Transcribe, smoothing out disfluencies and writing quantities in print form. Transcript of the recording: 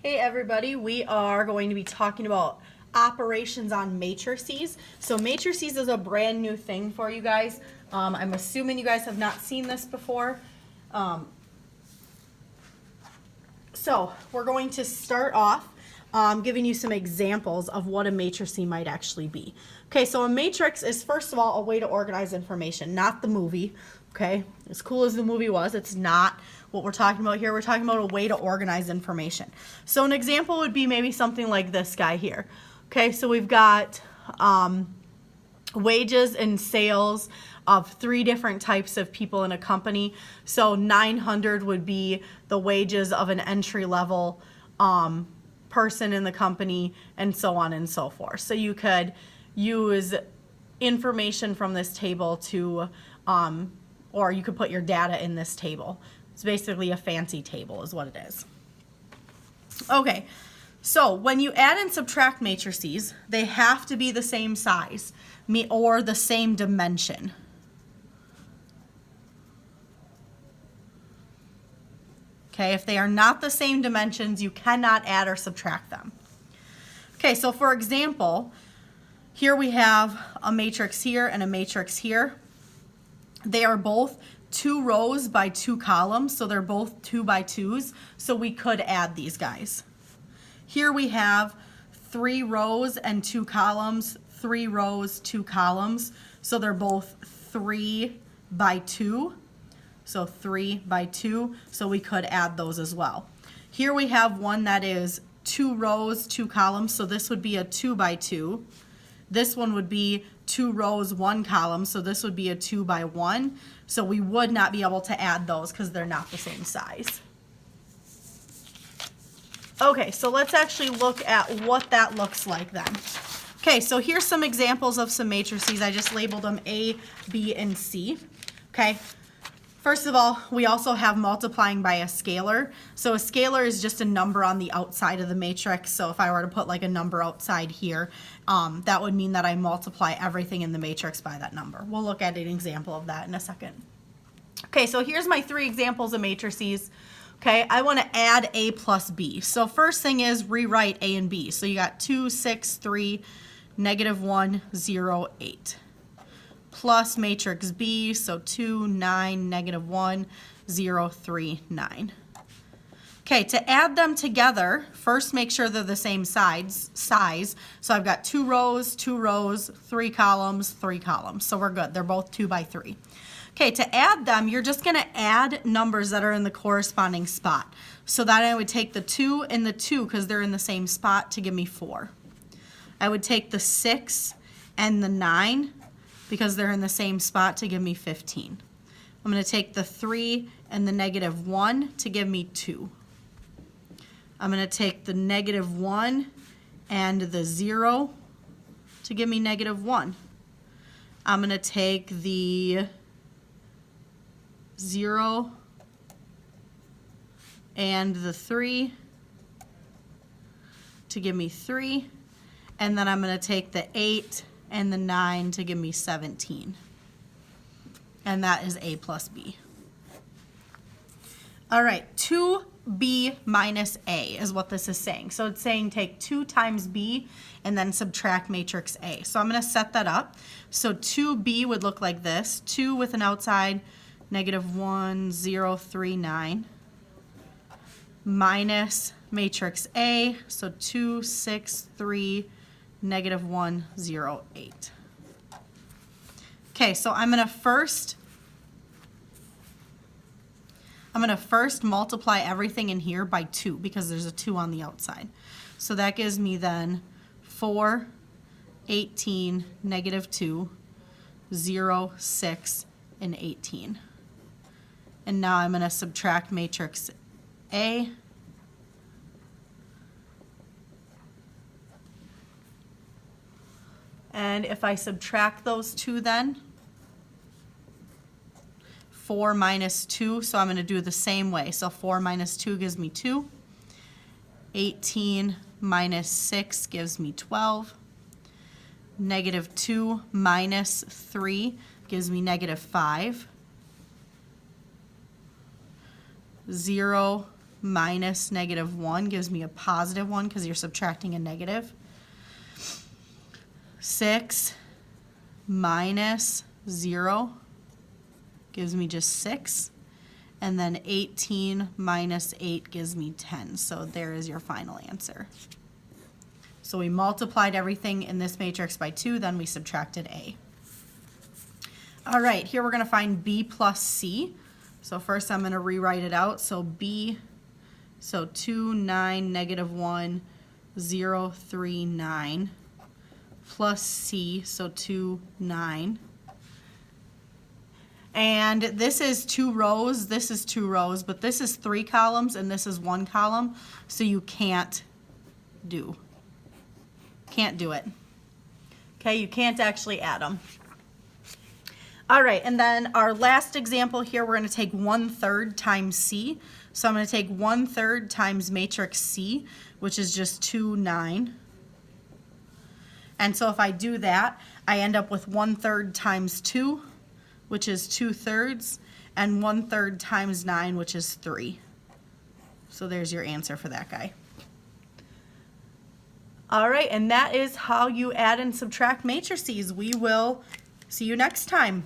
Hey everybody, we are going to be talking about operations on matrices. So matrices is a brand new thing for you guys. I'm assuming you guys have not seen this before. So we're going to start off giving you some examples of what a matrix might actually be. Okay, so a matrix is first of all a way to organize information, not the movie. Okay, as cool as the movie was, it's not what we're talking about here. We're talking about a way to organize information. So an example would be maybe something like this guy here. Okay, so we've got wages and sales of 3 different types of people in a company. So 900 would be the wages of an entry-level person in the company, and so on and so forth. So you could use information from this table to, or you could put your data in this table. It's basically a fancy table is what it is. Okay, so when you add and subtract matrices, they have to be the same size or the same dimension. Okay, if they are not the same dimensions, you cannot add or subtract them. Okay, so for example, here we have a matrix here and a matrix here. They are both 2 rows by 2 columns, so they're both 2 by 2s, so we could add these guys. Here we have 3 rows and 2 columns, 3 rows, 2 columns, so they're both 3 by 2. So 3 by 2, so we could add those as well. Here we have one that is 2 rows, 2 columns, so this would be a 2 by 2. This one would be 2 rows, 1 column, so this would be a 2 by 1. So we would not be able to add those because they're not the same size. Okay, so let's actually look at what that looks like then. Okay, so here's some examples of some matrices. I just labeled them A, B, and C. Okay. First of all, we also have multiplying by a scalar. So a scalar is just a number on the outside of the matrix. So if I were to put like a number outside here, that would mean that I multiply everything in the matrix by that number. We'll look at an example of that in a second. Okay, so here's my 3 examples of matrices. Okay, I want to add A plus B. So first thing is rewrite A and B. So you got 2, 6, 3, -1, 0, 8. Plus matrix B, so 2, 9, -1, 0, 3, 9. Okay, to add them together, first make sure they're the same size. So I've got 2 rows, 3 columns, 3 columns. So we're good. They're both 2 by 3. Okay, to add them, you're just going to add numbers that are in the corresponding spot. So that I would take the 2 and the 2 because they're in the same spot to give me 4. I would take the 6 and the 9 because they're in the same spot to give me 15. I'm going to take the 3 and the -1 to give me 2. I'm going to take the -1 and the 0 to give me -1. I'm going to take the 0 and the 3 to give me 3. And then I'm going to take the 8 and the 9 to give me 17. And that is A plus B. All right, 2B minus A is what this is saying. So it's saying take 2 times B and then subtract matrix A. So I'm going to set that up. So 2B would look like this. 2 with an outside, -1, 0, 3, 9. Minus matrix A, so 2, 6, 3, -1, 0, 8. Okay, so I'm going to first multiply everything in here by 2 because there's a 2 on the outside. So that gives me then 4, 18, -2, 0, 6, and 18. And now I'm going to subtract matrix A. And if I subtract those 2 then, 4 minus 2, so I'm going to do it the same way. So 4 minus 2 gives me 2. 18 minus 6 gives me 12. -2 minus 3 gives me -5. 0 minus negative 1 gives me a positive 1 because you're subtracting a negative. 6 minus 0 gives me just 6. And then 18 minus 8 gives me 10. So there is your final answer. So we multiplied everything in this matrix by 2, then we subtracted A. All right, here we're going to find B plus C. So first I'm going to rewrite it out. So B, so 2, 9, negative 1, 0, 3, 9, plus C, so 2, 9. And this is 2 rows, this is 2 rows, but this is 3 columns and this is 1 column, so you can't do it. Okay, you can't actually add them. All right, and then our last example here, we're going to take 1/3 times C. So I'm going to take 1/3 times matrix C, which is just 2, 9. And so if I do that, I end up with 1/3 times 2, which is 2/3, and 1/3 times 9, which is 3. So there's your answer for that guy. All right, and that is how you add and subtract matrices. We will see you next time.